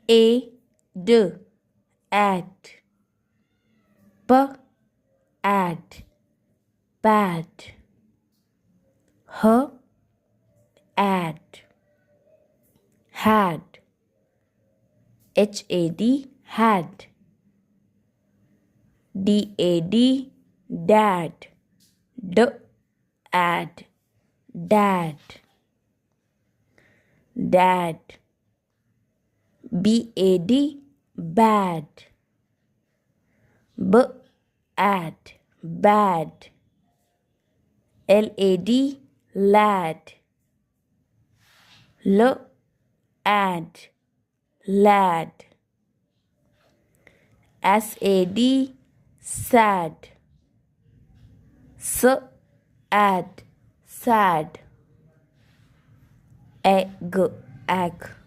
ad, at, b, at, bad, h, at, had, had, dad, dad, ad, dad, dad, bad, bad, bad, bad, lad, lad, lad, lad, sad, sad, sad, sad, egg, egg,